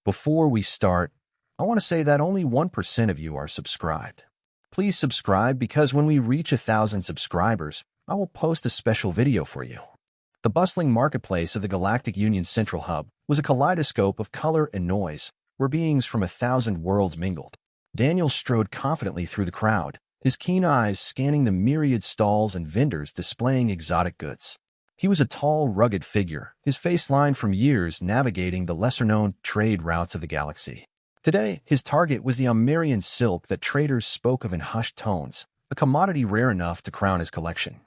Before we start, I want to say that only 1% of you are subscribed. Please subscribe because when we reach 1,000 subscribers, I will post a special video for you. The bustling marketplace of the Galactic Union's central hub was a kaleidoscope of color and noise, where beings from 1,000 worlds mingled. Daniel strode confidently through the crowd, his keen eyes scanning the myriad stalls and vendors displaying exotic goods. He was a tall, rugged figure, his face lined from years navigating the lesser-known trade routes of the galaxy. Today, his target was the Almerian silk that traders spoke of in hushed tones, a commodity rare enough to crown his collection.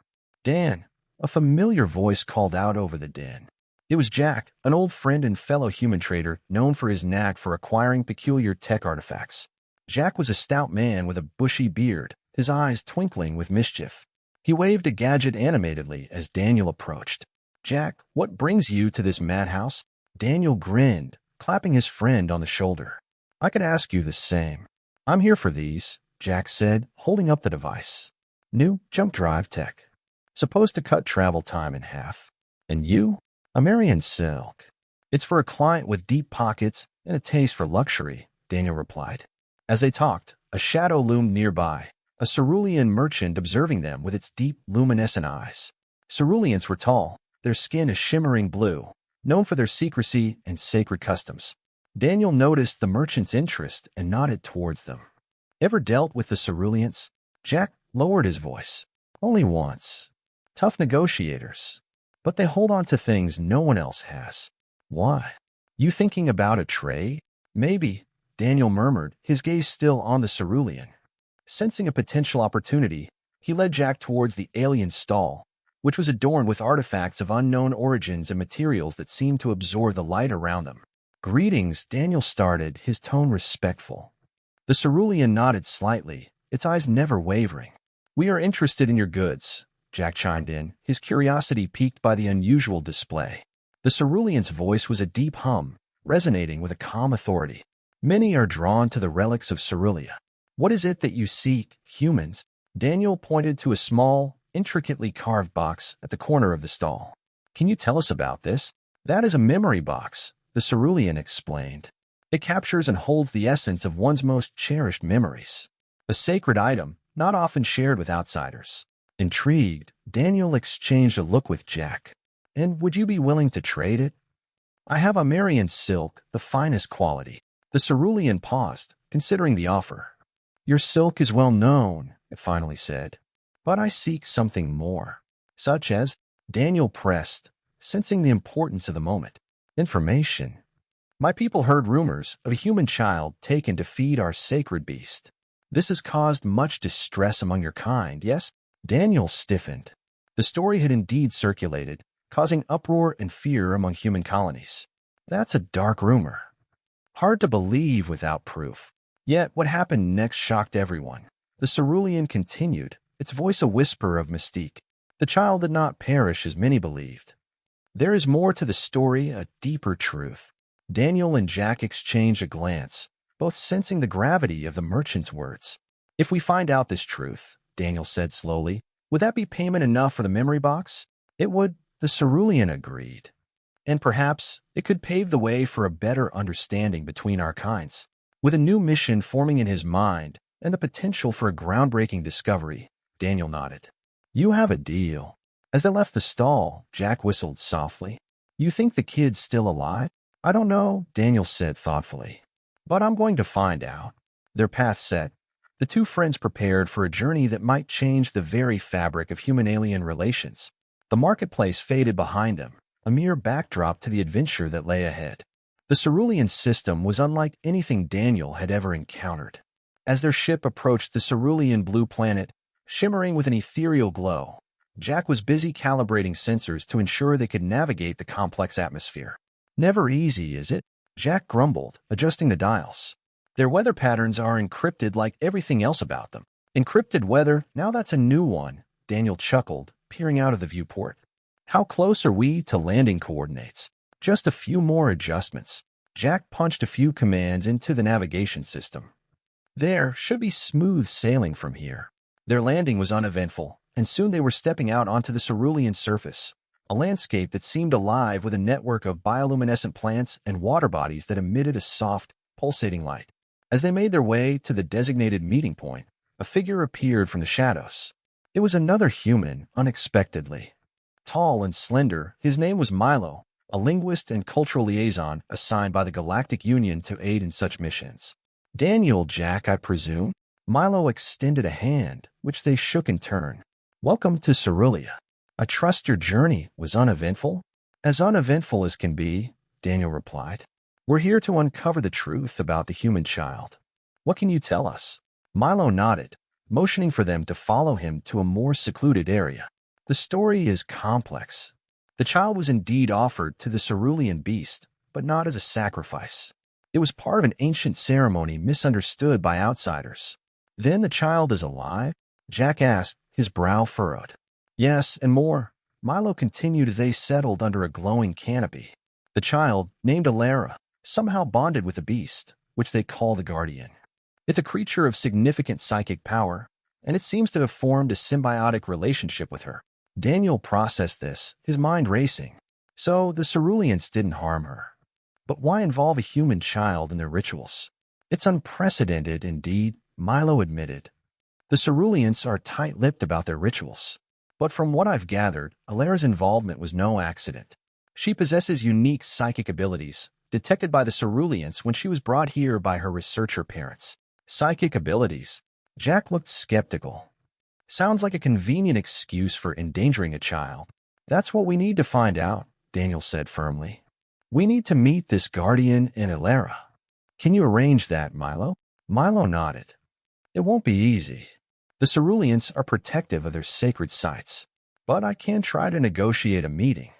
"Dan," a familiar voice called out over the din. It was Jack, an old friend and fellow human trader known for his knack for acquiring peculiar tech artifacts. Jack was a stout man with a bushy beard, his eyes twinkling with mischief. He waved a gadget animatedly as Daniel approached. "Jack, what brings you to this madhouse?" Daniel grinned, clapping his friend on the shoulder. "I could ask you the same." "I'm here for these," Jack said, holding up the device. "New jump drive tech. Supposed to cut travel time in half." "And you?" "Almerian silk. It's for a client with deep pockets and a taste for luxury," Daniel replied. As they talked, a shadow loomed nearby, a cerulean merchant observing them with its deep, luminescent eyes. Ceruleans were tall, their skin a shimmering blue, known for their secrecy and sacred customs. Daniel noticed the merchant's interest and nodded towards them. "Ever dealt with the ceruleans?" Jack lowered his voice. "Only once. Tough negotiators. But they hold on to things no one else has." "Why? You thinking about a trade?" "Maybe," Daniel murmured, his gaze still on the cerulean. Sensing a potential opportunity, he led Jack towards the alien stall, which was adorned with artifacts of unknown origins and materials that seemed to absorb the light around them. "Greetings," Daniel started, his tone respectful. The cerulean nodded slightly, its eyes never wavering. "We are interested in your goods," Jack chimed in, his curiosity piqued by the unusual display. The cerulean's voice was a deep hum, resonating with a calm authority. "Many are drawn to the relics of Cerulia. What is it that you seek, humans?" Daniel pointed to a small, intricately carved box at the corner of the stall. "Can you tell us about this?" "That is a memory box," the cerulean explained. "It captures and holds the essence of one's most cherished memories. A sacred item, not often shared with outsiders." Intrigued, Daniel exchanged a look with Jack. "And would you be willing to trade it?" "I have Almerian silk, the finest quality." The cerulean paused, considering the offer. "Your silk is well known," it finally said. "But I seek something more." "Such as?" Daniel pressed, sensing the importance of the moment. "Information. My people heard rumors of a human child taken to feed our sacred beast. This has caused much distress among your kind, yes?" Daniel stiffened. The story had indeed circulated, causing uproar and fear among human colonies. "That's a dark rumor. Hard to believe without proof." Yet what happened next shocked everyone. The cerulean continued, its voice a whisper of mystique. "The child did not perish as many believed. There is more to the story, a deeper truth." Daniel and Jack exchanged a glance, both sensing the gravity of the merchant's words. "If we find out this truth," Daniel said slowly, "would that be payment enough for the memory box?" "It would," the cerulean agreed. "And perhaps it could pave the way for a better understanding between our kinds." With a new mission forming in his mind and the potential for a groundbreaking discovery, Daniel nodded. "You have a deal." As they left the stall, Jack whistled softly. "You think the kid's still alive?" "I don't know," Daniel said thoughtfully. "But I'm going to find out." Their path set, the two friends prepared for a journey that might change the very fabric of human-alien relations. The marketplace faded behind them, a mere backdrop to the adventure that lay ahead. The cerulean system was unlike anything Daniel had ever encountered. As their ship approached the cerulean blue planet, shimmering with an ethereal glow, Jack was busy calibrating sensors to ensure they could navigate the complex atmosphere. "Never easy, is it?" Jack grumbled, adjusting the dials. "Their weather patterns are encrypted like everything else about them." "Encrypted weather, now that's a new one," Daniel chuckled, peering out of the viewport. "How close are we to landing coordinates?" "Just a few more adjustments." Jack punched a few commands into the navigation system. "There should be smooth sailing from here." Their landing was uneventful, and soon they were stepping out onto the cerulean surface. a landscape that seemed alive with a network of bioluminescent plants and water bodies that emitted a soft, pulsating light. As they made their way to the designated meeting point, a figure appeared from the shadows. It was another human, unexpectedly. Tall and slender, his name was Milo, a linguist and cultural liaison assigned by the Galactic Union to aid in such missions. Daniel, Jack, I presume? Milo extended a hand, which they shook in turn. Welcome to Cerulia. I trust your journey was uneventful? As uneventful as can be, Daniel replied. We're here to uncover the truth about the human child. What can you tell us? Milo nodded, motioning for them to follow him to a more secluded area. The story is complex. The child was indeed offered to the cerulean beast, but not as a sacrifice. It was part of an ancient ceremony misunderstood by outsiders. Then the child is alive? Jack asked, his brow furrowed. Yes, and more. Milo continued as they settled under a glowing canopy. The child, named Alara, somehow bonded with the beast, which they call the Guardian. It's a creature of significant psychic power, and it seems to have formed a symbiotic relationship with her. Daniel processed this, his mind racing. So the Ceruleans didn't harm her. But why involve a human child in their rituals? It's unprecedented indeed, Milo admitted. The Ceruleans are tight-lipped about their rituals. But from what I've gathered, Alara's involvement was no accident. She possesses unique psychic abilities, detected by the Ceruleans when she was brought here by her researcher parents. Psychic abilities? Jack looked skeptical. Sounds like a convenient excuse for endangering a child. That's what we need to find out, Daniel said firmly. We need to meet this Guardian and Alara. Can you arrange that, Milo? Milo nodded. It won't be easy. The Ceruleans are protective of their sacred sites, but I can try to negotiate a meeting.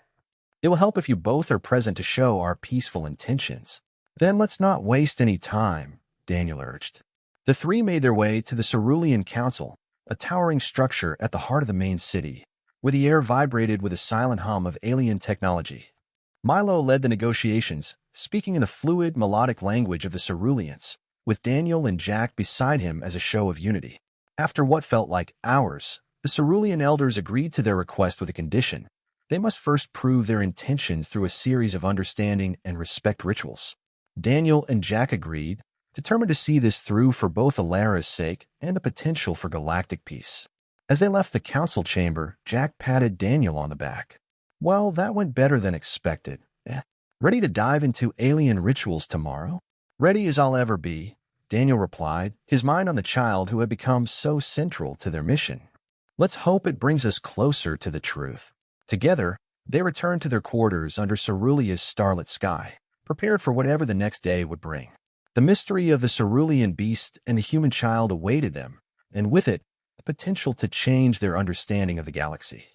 It will help if you both are present to show our peaceful intentions. Then let's not waste any time, Daniel urged. The three made their way to the Cerulean Council, a towering structure at the heart of the main city, where the air vibrated with a silent hum of alien technology. Milo led the negotiations, speaking in the fluid, melodic language of the Ceruleans, with Daniel and Jack beside him as a show of unity. After what felt like hours, the Cerulean elders agreed to their request with a condition. They must first prove their intentions through a series of understanding and respect rituals. Daniel and Jack agreed, determined to see this through for both Alara's sake and the potential for galactic peace. As they left the council chamber, Jack patted Daniel on the back. Well, that went better than expected. Ready to dive into alien rituals tomorrow? Ready as I'll ever be, Daniel replied, his mind on the child who had become so central to their mission. Let's hope it brings us closer to the truth. Together, they returned to their quarters under Cerulea's starlit sky, prepared for whatever the next day would bring. The mystery of the cerulean beast and the human child awaited them, and with it, the potential to change their understanding of the galaxy.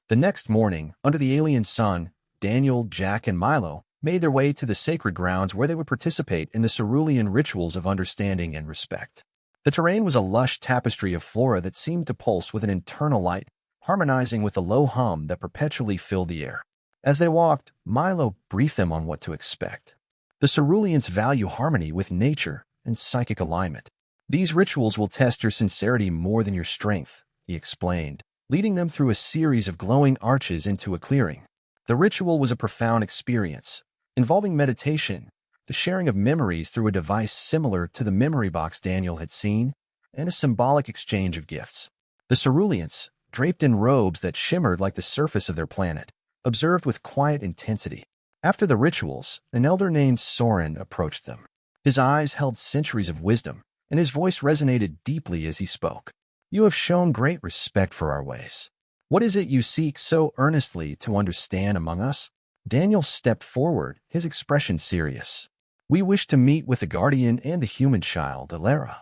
The next morning, under the alien sun, Daniel, Jack, and Milo made their way to the sacred grounds where they would participate in the cerulean rituals of understanding and respect. The terrain was a lush tapestry of flora that seemed to pulse with an internal light, harmonizing with the low hum that perpetually filled the air. As they walked, Milo briefed them on what to expect. The Ceruleans value harmony with nature and psychic alignment. These rituals will test your sincerity more than your strength, he explained, leading them through a series of glowing arches into a clearing. The ritual was a profound experience, involving meditation, the sharing of memories through a device similar to the memory box Daniel had seen, and a symbolic exchange of gifts. The Ceruleans, draped in robes that shimmered like the surface of their planet, observed with quiet intensity. After the rituals, an elder named Soren approached them. His eyes held centuries of wisdom, and his voice resonated deeply as he spoke. You have shown great respect for our ways. What is it you seek so earnestly to understand among us? Daniel stepped forward, his expression serious. We wish to meet with the Guardian and the human child, Alara.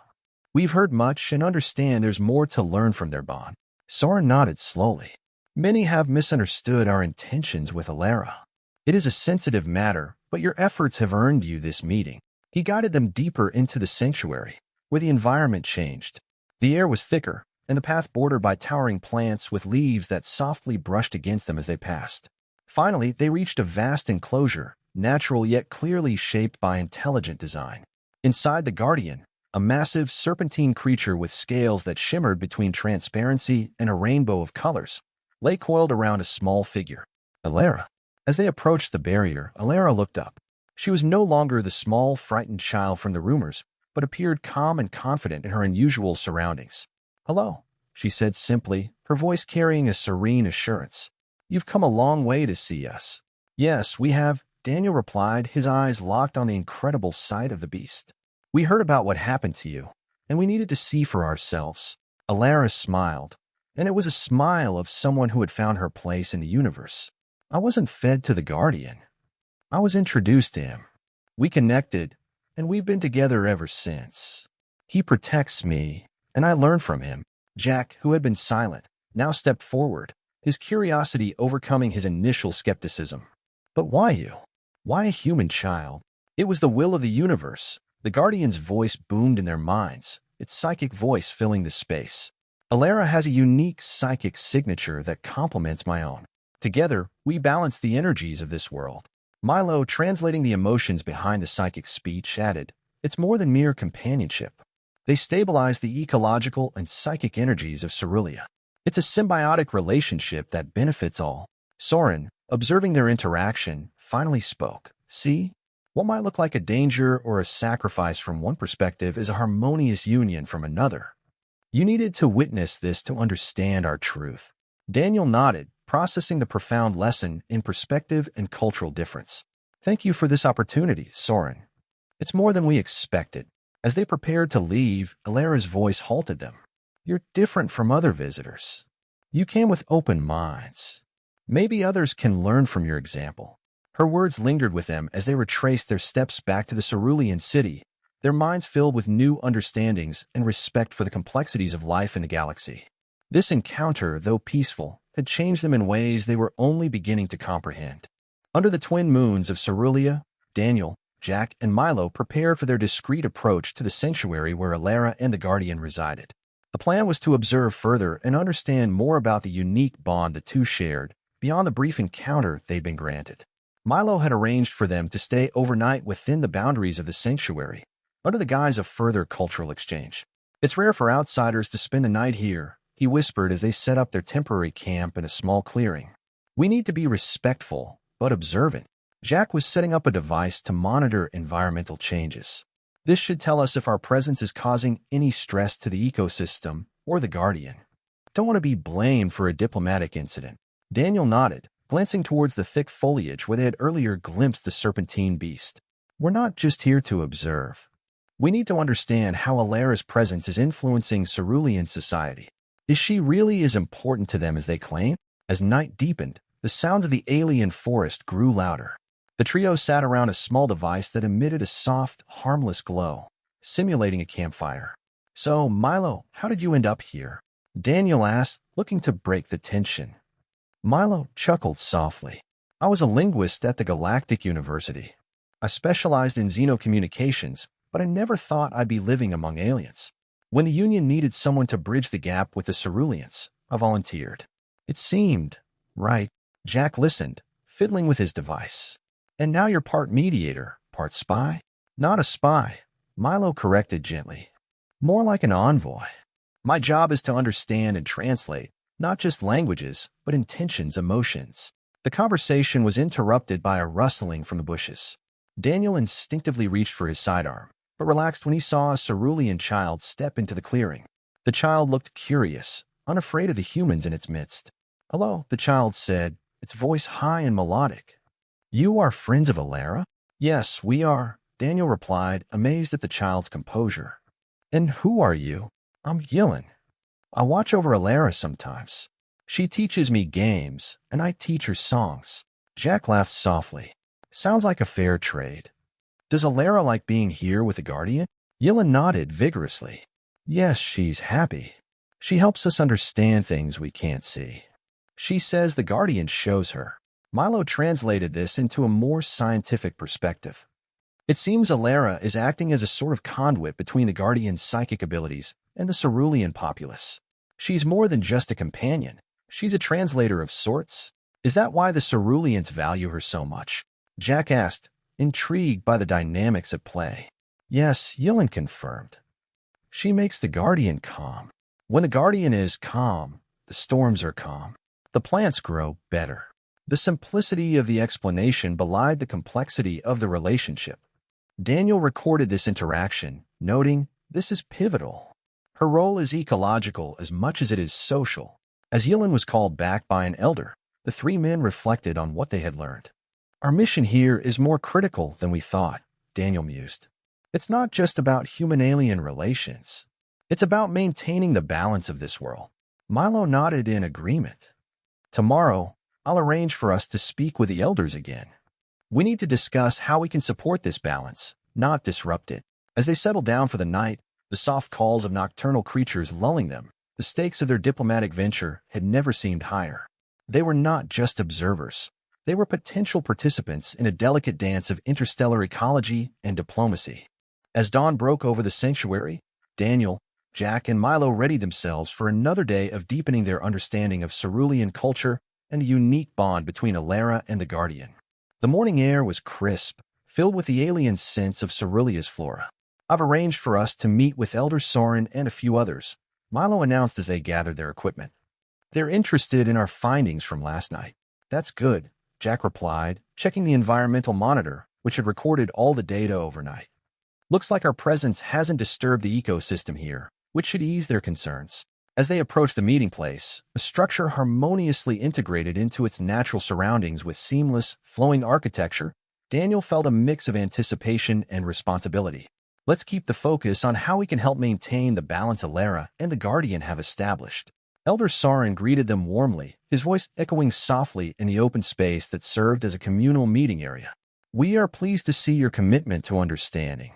We've heard much and understand there's more to learn from their bond. Soren nodded slowly. Many have misunderstood our intentions with Alara. It is a sensitive matter, but your efforts have earned you this meeting. He guided them deeper into the sanctuary, where the environment changed. The air was thicker, and the path bordered by towering plants with leaves that softly brushed against them as they passed. Finally, they reached a vast enclosure, natural yet clearly shaped by intelligent design. Inside the Guardian, a massive serpentine creature with scales that shimmered between transparency and a rainbow of colors, lay coiled around a small figure. Alara. As they approached the barrier, Alara looked up. She was no longer the small, frightened child from the rumors, but appeared calm and confident in her unusual surroundings. "Hello," she said simply, her voice carrying a serene assurance. "You've come a long way to see us." "Yes, we have," Daniel replied, his eyes locked on the incredible sight of the beast. "We heard about what happened to you, and we needed to see for ourselves." Alara smiled, and it was a smile of someone who had found her place in the universe. "I wasn't fed to the Guardian. I was introduced to him. We connected, and we've been together ever since. He protects me, and I learn from him." Jack, who had been silent, now stepped forward, his curiosity overcoming his initial skepticism. "But why you? Why a human child?" "It was the will of the universe." The Guardian's voice boomed in their minds, its psychic voice filling the space. "Alara has a unique psychic signature that complements my own. Together, we balance the energies of this world." Milo, translating the emotions behind the psychic speech, added, "It's more than mere companionship. They stabilize the ecological and psychic energies of Cerulia. It's a symbiotic relationship that benefits all." Soren, observing their interaction, finally spoke. "See? What might look like a danger or a sacrifice from one perspective is a harmonious union from another. You needed to witness this to understand our truth." Daniel nodded, processing the profound lesson in perspective and cultural difference. "Thank you for this opportunity, Soren. It's more than we expected." As they prepared to leave, Alara's voice halted them. "You're different from other visitors. You came with open minds. Maybe others can learn from your example." Her words lingered with them as they retraced their steps back to the Cerulean city, their minds filled with new understandings and respect for the complexities of life in the galaxy. This encounter, though peaceful, had changed them in ways they were only beginning to comprehend. Under the twin moons of Cerulia, Daniel, Jack, and Milo prepared for their discreet approach to the sanctuary where Alara and the Guardian resided. The plan was to observe further and understand more about the unique bond the two shared beyond the brief encounter they'd been granted. Milo had arranged for them to stay overnight within the boundaries of the sanctuary, under the guise of further cultural exchange. "It's rare for outsiders to spend the night here," he whispered as they set up their temporary camp in a small clearing. "We need to be respectful, but observant." Jack was setting up a device to monitor environmental changes. "This should tell us if our presence is causing any stress to the ecosystem or the Guardian. Don't want to be blamed for a diplomatic incident." Daniel nodded, glancing towards the thick foliage where they had earlier glimpsed the serpentine beast. "We're not just here to observe. We need to understand how Alara's presence is influencing Cerulean society. Is she really as important to them as they claim?" As night deepened, the sounds of the alien forest grew louder. The trio sat around a small device that emitted a soft, harmless glow, simulating a campfire. "So, Milo, how did you end up here?" Daniel asked, looking to break the tension. Milo chuckled softly. "I was a linguist at the Galactic University. I specialized in xenocommunications, but I never thought I'd be living among aliens. When the Union needed someone to bridge the gap with the Ceruleans, I volunteered. It seemed right." Jack listened, fiddling with his device. "And now you're part mediator, part spy?" "Not a spy," Milo corrected gently. "More like an envoy. My job is to understand and translate, not just languages, but intentions, emotions." The conversation was interrupted by a rustling from the bushes. Daniel instinctively reached for his sidearm, but relaxed when he saw a Cerulean child step into the clearing. The child looked curious, unafraid of the humans in its midst. "Hello," the child said, its voice high and melodic. "You are friends of Alara?" "Yes, we are," Daniel replied, amazed at the child's composure. "And who are you?" "I'm Yilin. I watch over Alara sometimes. She teaches me games, and I teach her songs." Jack laughed softly. "Sounds like a fair trade. Does Alara like being here with the Guardian?" Yilin nodded vigorously. "Yes, she's happy. She helps us understand things we can't see. She says the Guardian shows her." Milo translated this into a more scientific perspective. "It seems Alara is acting as a sort of conduit between the Guardian's psychic abilities and the Cerulean populace. She's more than just a companion. She's a translator of sorts. Is that why the Ceruleans value her so much?" Jack asked, intrigued by the dynamics at play. "Yes," Yilin confirmed. "She makes the Guardian calm. When the Guardian is calm, the storms are calm. The plants grow better. The simplicity of the explanation belied the complexity of the relationship. Daniel recorded this interaction, noting, "This is pivotal. Her role is ecological as much as it is social." As Yilin was called back by an elder, the three men reflected on what they had learned. "Our mission here is more critical than we thought," Daniel mused. "It's not just about human-alien relations. It's about maintaining the balance of this world." Milo nodded in agreement. "Tomorrow, I'll arrange for us to speak with the elders again. We need to discuss how we can support this balance, not disrupt it." As they settled down for the night, the soft calls of nocturnal creatures lulling them, the stakes of their diplomatic venture had never seemed higher. They were not just observers. They were potential participants in a delicate dance of interstellar ecology and diplomacy. As dawn broke over the sanctuary, Daniel, Jack, and Milo readied themselves for another day of deepening their understanding of cerulean culture and the unique bond between Alara and the Guardian. The morning air was crisp, filled with the alien scents of Cerullia's flora. "I've arranged for us to meet with Elder Soren and a few others," Milo announced as they gathered their equipment. "They're interested in our findings from last night." "That's good," Jack replied, checking the environmental monitor, which had recorded all the data overnight. "Looks like our presence hasn't disturbed the ecosystem here, which should ease their concerns." As they approached the meeting place, a structure harmoniously integrated into its natural surroundings with seamless, flowing architecture, Daniel felt a mix of anticipation and responsibility. "Let's keep the focus on how we can help maintain the balance Alara and the Guardian have established." Elder Soren greeted them warmly, his voice echoing softly in the open space that served as a communal meeting area. "We are pleased to see your commitment to understanding.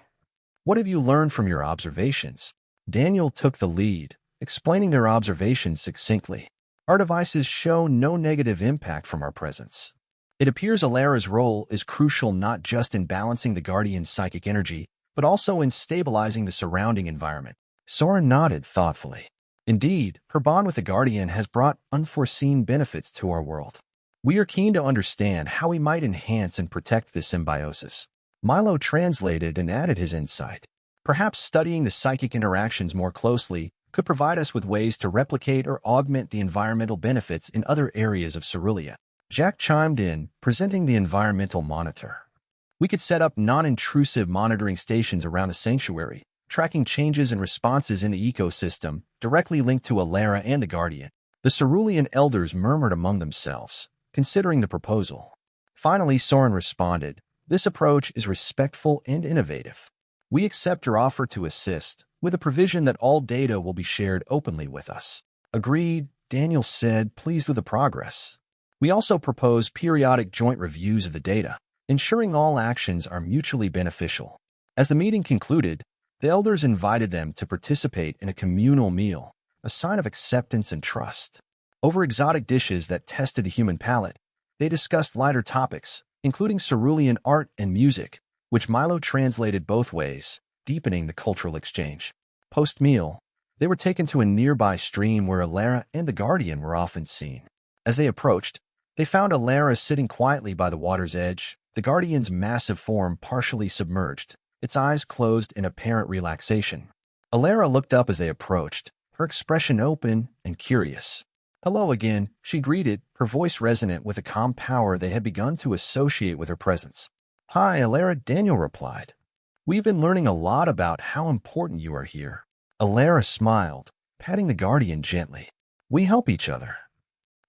What have you learned from your observations?" Daniel took the lead, explaining their observations succinctly. "Our devices show no negative impact from our presence. It appears Alara's role is crucial not just in balancing the Guardian's psychic energy, but also in stabilizing the surrounding environment." Soren nodded thoughtfully. "Indeed, her bond with the Guardian has brought unforeseen benefits to our world. We are keen to understand how we might enhance and protect this symbiosis." Milo translated and added his insight. "Perhaps studying the psychic interactions more closely could provide us with ways to replicate or augment the environmental benefits in other areas of Cerullia." Jack chimed in, presenting the environmental monitor. "We could set up non-intrusive monitoring stations around the sanctuary, tracking changes and responses in the ecosystem directly linked to Alara and the Guardian." The Cerullian elders murmured among themselves, considering the proposal. Finally, Soren responded, "This approach is respectful and innovative. We accept your offer to assist, with a provision that all data will be shared openly with us." "Agreed," Daniel said, pleased with the progress. "We also propose periodic joint reviews of the data, ensuring all actions are mutually beneficial." As the meeting concluded, the elders invited them to participate in a communal meal, a sign of acceptance and trust. Over exotic dishes that tested the human palate, they discussed lighter topics, including Cerullian art and music, which Milo translated both ways, deepening the cultural exchange. Post-meal, they were taken to a nearby stream where Alara and the Guardian were often seen. As they approached, they found Alara sitting quietly by the water's edge, the Guardian's massive form partially submerged, its eyes closed in apparent relaxation. Alara looked up as they approached, her expression open and curious. "Hello again," she greeted, her voice resonant with the calm power they had begun to associate with her presence. "Hi, Alara," Daniel replied. "We've been learning a lot about how important you are here." Alara smiled, patting the Guardian gently. "We help each other.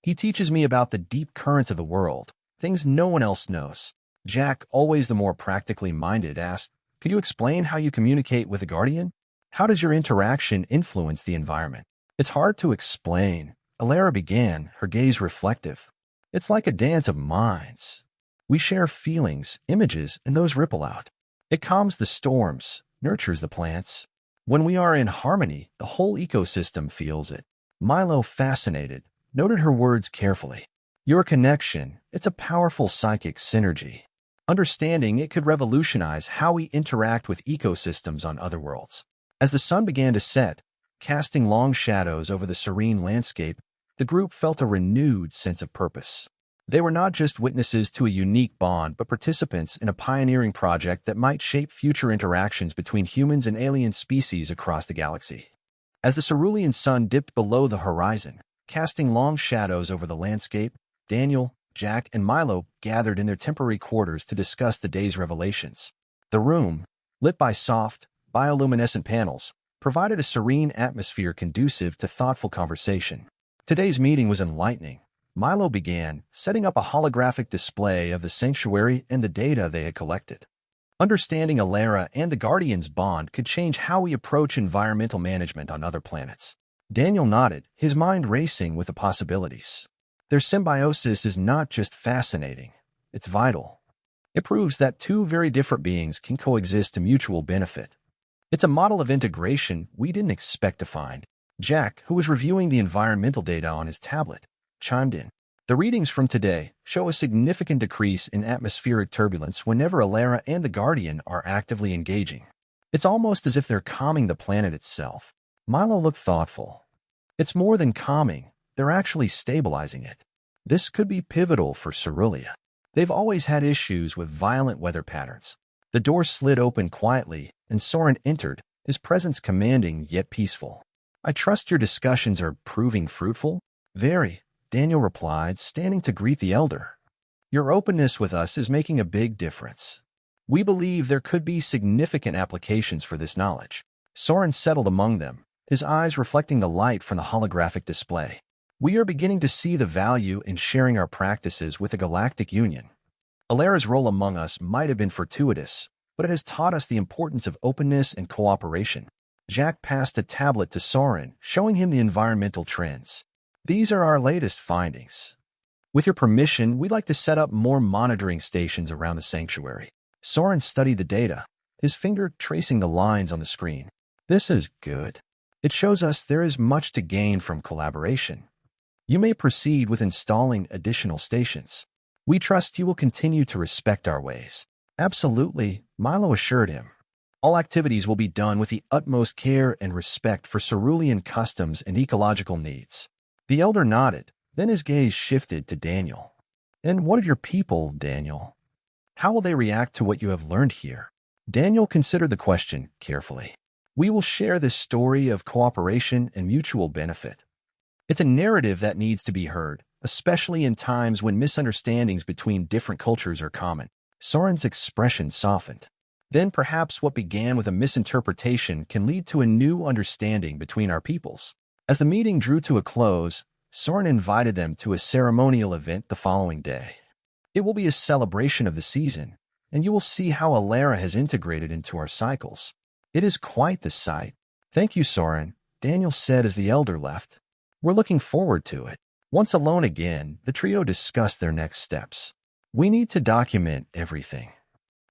He teaches me about the deep currents of the world, things no one else knows." Jack, always the more practically minded, asked, "Could you explain how you communicate with the Guardian? How does your interaction influence the environment?" "It's hard to explain," Alara began, her gaze reflective. "It's like a dance of minds. We share feelings, images, and those ripple out. It calms the storms, nurtures the plants. When we are in harmony, the whole ecosystem feels it." Milo, fascinated, noted her words carefully. "Your connection, it's a powerful psychic synergy. Understanding it could revolutionize how we interact with ecosystems on other worlds." As the sun began to set, casting long shadows over the serene landscape, the group felt a renewed sense of purpose. They were not just witnesses to a unique bond, but participants in a pioneering project that might shape future interactions between humans and alien species across the galaxy. As the Cerulean sun dipped below the horizon, casting long shadows over the landscape, Daniel, Jack and Milo gathered in their temporary quarters to discuss the day's revelations. The room, lit by soft, bioluminescent panels, provided a serene atmosphere conducive to thoughtful conversation. Today's meeting was enlightening. Milo began, setting up a holographic display of the sanctuary and the data they had collected. Understanding Alara and the Guardian's bond could change how we approach environmental management on other planets. Daniel nodded, his mind racing with the possibilities. Their symbiosis is not just fascinating, it's vital. It proves that two very different beings can coexist to mutual benefit. It's a model of integration we didn't expect to find. Jack, who was reviewing the environmental data on his tablet, chimed in. The readings from today show a significant decrease in atmospheric turbulence whenever Alara and the Guardian are actively engaging. It's almost as if they're calming the planet itself. Milo looked thoughtful. It's more than calming, they're actually stabilizing it. This could be pivotal for Cerulia. They've always had issues with violent weather patterns. The door slid open quietly, and Soren entered, his presence commanding yet peaceful. I trust your discussions are proving fruitful? Very, Daniel replied, standing to greet the elder. Your openness with us is making a big difference. We believe there could be significant applications for this knowledge. Soren settled among them, his eyes reflecting the light from the holographic display. We are beginning to see the value in sharing our practices with the Galactic Union. Alara's role among us might have been fortuitous, but it has taught us the importance of openness and cooperation. Jack passed a tablet to Soren, showing him the environmental trends. These are our latest findings. With your permission, we'd like to set up more monitoring stations around the sanctuary. Soren studied the data, his finger tracing the lines on the screen. This is good. It shows us there is much to gain from collaboration. You may proceed with installing additional stations. We trust you will continue to respect our ways. Absolutely, Milo assured him. All activities will be done with the utmost care and respect for Cerulean customs and ecological needs. The elder nodded, then his gaze shifted to Daniel. And what of your people, Daniel? How will they react to what you have learned here? Daniel considered the question carefully. We will share this story of cooperation and mutual benefit. It's a narrative that needs to be heard, especially in times when misunderstandings between different cultures are common. Soren's expression softened. Then perhaps what began with a misinterpretation can lead to a new understanding between our peoples. As the meeting drew to a close, Soren invited them to a ceremonial event the following day. It will be a celebration of the season, and you will see how Alara has integrated into our cycles. It is quite the sight. Thank you, Soren, Daniel said as the elder left. We're looking forward to it. Once alone again, the trio discussed their next steps. We need to document everything.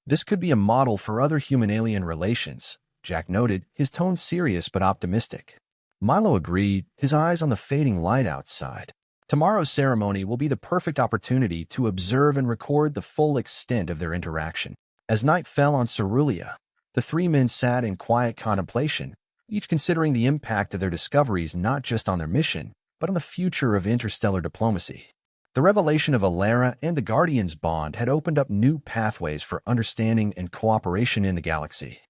This could be a model for other human-alien relations, Jack noted, his tone serious but optimistic. Milo agreed, his eyes on the fading light outside. Tomorrow's ceremony will be the perfect opportunity to observe and record the full extent of their interaction. As night fell on Cerulia, the three men sat in quiet contemplation, each considering the impact of their discoveries not just on their mission, but on the future of interstellar diplomacy. The revelation of Alara and the Guardian's bond had opened up new pathways for understanding and cooperation in the galaxy.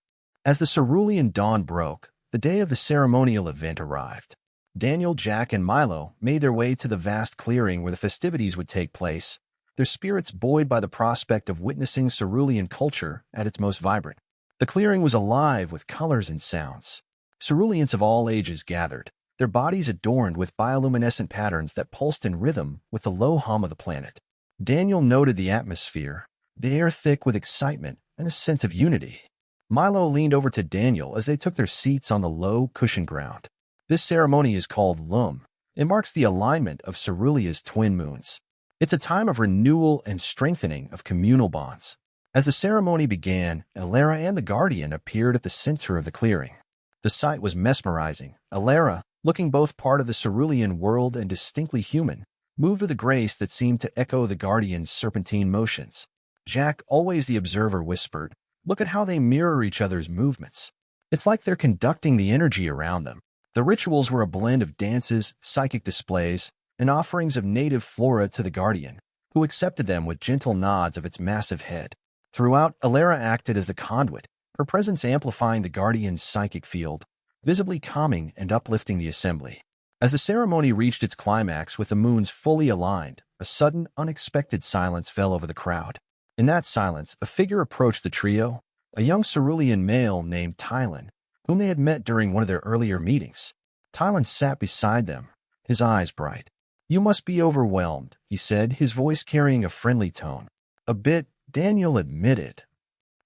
As the Cerulean dawn broke, the day of the ceremonial event arrived. Daniel, Jack, and Milo made their way to the vast clearing where the festivities would take place, their spirits buoyed by the prospect of witnessing Cerulean culture at its most vibrant. The clearing was alive with colors and sounds. Ceruleans of all ages gathered, their bodies adorned with bioluminescent patterns that pulsed in rhythm with the low hum of the planet. Daniel noted the atmosphere, the air thick with excitement and a sense of unity. Milo leaned over to Daniel as they took their seats on the low, cushioned ground. This ceremony is called Lum. It marks the alignment of Cerulea's twin moons. It's a time of renewal and strengthening of communal bonds. As the ceremony began, Alara and the Guardian appeared at the center of the clearing. The sight was mesmerizing. Alara, looking both part of the Cerulean world and distinctly human, moved with a grace that seemed to echo the Guardian's serpentine motions. Jack, always the observer, whispered, "Look at how they mirror each other's movements. It's like they're conducting the energy around them." The rituals were a blend of dances, psychic displays, and offerings of native flora to the Guardian, who accepted them with gentle nods of its massive head. Throughout, Alara acted as the conduit, her presence amplifying the Guardian's psychic field, visibly calming and uplifting the assembly. As the ceremony reached its climax with the moons fully aligned, a sudden, unexpected silence fell over the crowd. In that silence, a figure approached the trio, a young cerulean male named Tylan, whom they had met during one of their earlier meetings. Tylan sat beside them, his eyes bright. "You must be overwhelmed," he said, his voice carrying a friendly tone. "A bit," Daniel admitted.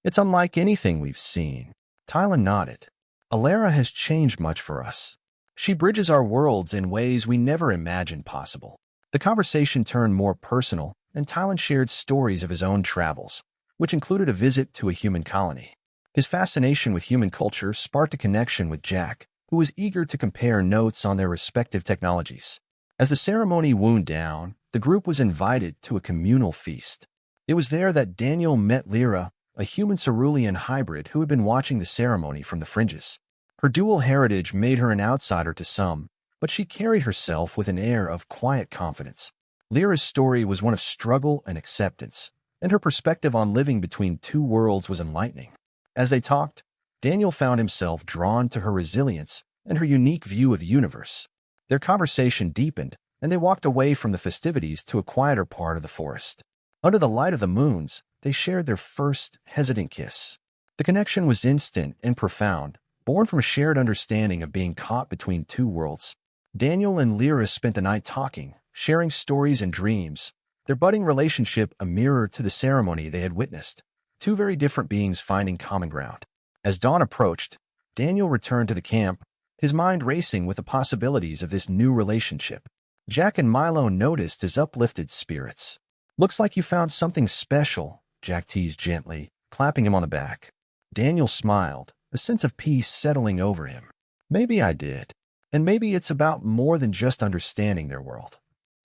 "It's unlike anything we've seen." Tylan nodded. "Alara has changed much for us. She bridges our worlds in ways we never imagined possible." The conversation turned more personal, and Tylan shared stories of his own travels, which included a visit to a human colony. His fascination with human culture sparked a connection with Jack, who was eager to compare notes on their respective technologies. As the ceremony wound down, the group was invited to a communal feast. It was there that Daniel met Lyra, a human cerulean hybrid who had been watching the ceremony from the fringes. Her dual heritage made her an outsider to some, but she carried herself with an air of quiet confidence. Lyra's story was one of struggle and acceptance, and her perspective on living between two worlds was enlightening. As they talked, Daniel found himself drawn to her resilience and her unique view of the universe. Their conversation deepened, and they walked away from the festivities to a quieter part of the forest. Under the light of the moons, they shared their first hesitant kiss. The connection was instant and profound, born from a shared understanding of being caught between two worlds. Daniel and Lyra spent the night talking, sharing stories and dreams, their budding relationship a mirror to the ceremony they had witnessed, two very different beings finding common ground. As dawn approached, Daniel returned to the camp, his mind racing with the possibilities of this new relationship. Jack and Milo noticed his uplifted spirits. "Looks like you found something special," Jack teased gently, clapping him on the back. Daniel smiled, a sense of peace settling over him. "Maybe I did. And maybe it's about more than just understanding their world.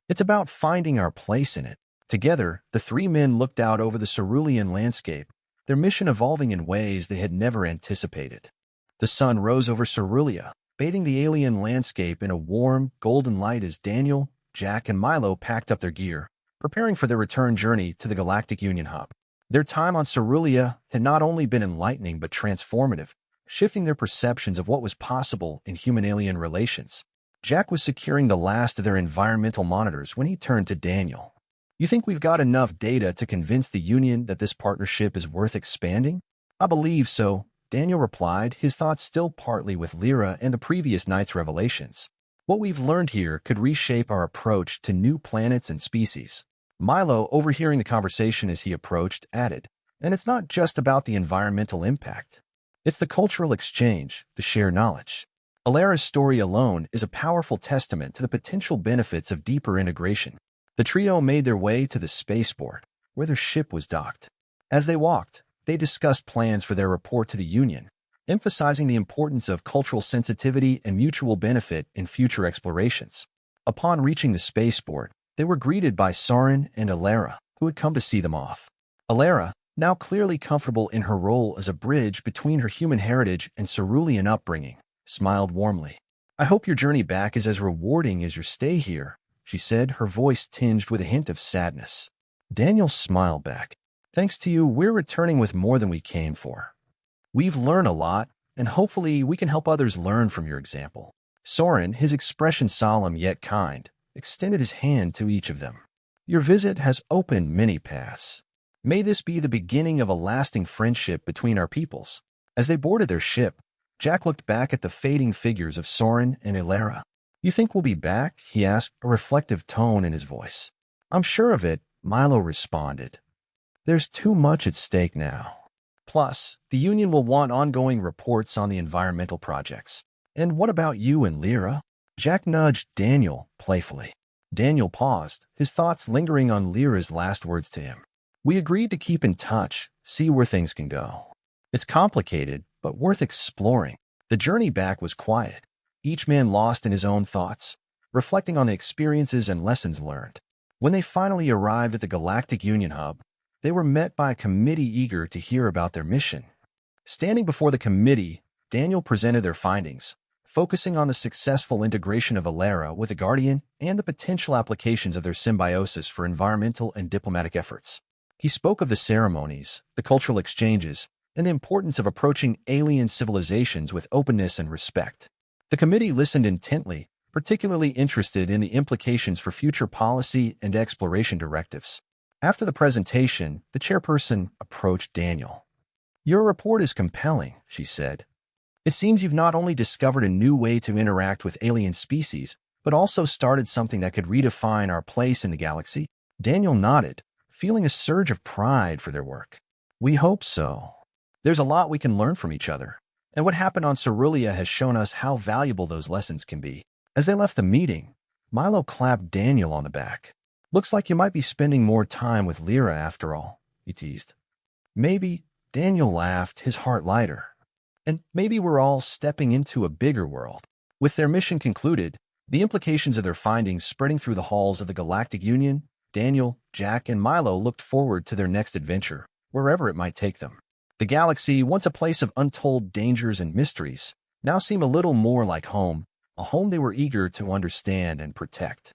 It's about finding our place in it." Together, the three men looked out over the cerulean landscape, their mission evolving in ways they had never anticipated. The sun rose over Cerulia, bathing the alien landscape in a warm, golden light as Daniel, Jack, and Milo packed up their gear, preparing for their return journey to the Galactic Union Hub. Their time on Cerulia had not only been enlightening but transformative, shifting their perceptions of what was possible in human-alien relations. Jack was securing the last of their environmental monitors when he turned to Daniel. "You think we've got enough data to convince the Union that this partnership is worth expanding?" "I believe so," Daniel replied, his thoughts still partly with Lyra and the previous night's revelations. "What we've learned here could reshape our approach to new planets and species." Milo, overhearing the conversation as he approached, added, "And it's not just about the environmental impact. It's the cultural exchange, the shared knowledge." Alara's story alone is a powerful testament to the potential benefits of deeper integration. The trio made their way to the spaceport, where their ship was docked. As they walked, they discussed plans for their report to the Union, emphasizing the importance of cultural sensitivity and mutual benefit in future explorations. Upon reaching the spaceport, they were greeted by Soren and Alara, who had come to see them off. Alara, now clearly comfortable in her role as a bridge between her human heritage and cerulean upbringing, smiled warmly. "I hope your journey back is as rewarding as your stay here," she said, her voice tinged with a hint of sadness. Daniel smiled back. "Thanks to you, we're returning with more than we came for. We've learned a lot, and hopefully we can help others learn from your example." Soren, his expression solemn yet kind, extended his hand to each of them. "Your visit has opened many paths. May this be the beginning of a lasting friendship between our peoples." As they boarded their ship, Jack looked back at the fading figures of Soren and Alara. "You think we'll be back?" he asked, a reflective tone in his voice. "I'm sure of it," Milo responded. "There's too much at stake now. Plus, the Union will want ongoing reports on the environmental projects." "And what about you and Lyra?" Jack nudged Daniel playfully. Daniel paused, his thoughts lingering on Lyra's last words to him. "We agreed to keep in touch, see where things can go. It's complicated, but worth exploring." The journey back was quiet, each man lost in his own thoughts, reflecting on the experiences and lessons learned. When they finally arrived at the Galactic Union Hub, they were met by a committee eager to hear about their mission. Standing before the committee, Daniel presented their findings, focusing on the successful integration of Alara with the Guardian and the potential applications of their symbiosis for environmental and diplomatic efforts. He spoke of the ceremonies, the cultural exchanges, and the importance of approaching alien civilizations with openness and respect. The committee listened intently, particularly interested in the implications for future policy and exploration directives. After the presentation, the chairperson approached Daniel. "Your report is compelling," she said. "It seems you've not only discovered a new way to interact with alien species, but also started something that could redefine our place in the galaxy." Daniel nodded, feeling a surge of pride for their work. "We hope so. There's a lot we can learn from each other, and what happened on Cerulia has shown us how valuable those lessons can be." As they left the meeting, Milo clapped Daniel on the back. "Looks like you might be spending more time with Lyra after all," he teased. "Maybe," Daniel laughed, his heart lighter. "And maybe we're all stepping into a bigger world." With their mission concluded, the implications of their findings spreading through the halls of the Galactic Union, Daniel, Jack, and Milo looked forward to their next adventure, wherever it might take them. The galaxy, once a place of untold dangers and mysteries, now seemed a little more like home, a home they were eager to understand and protect.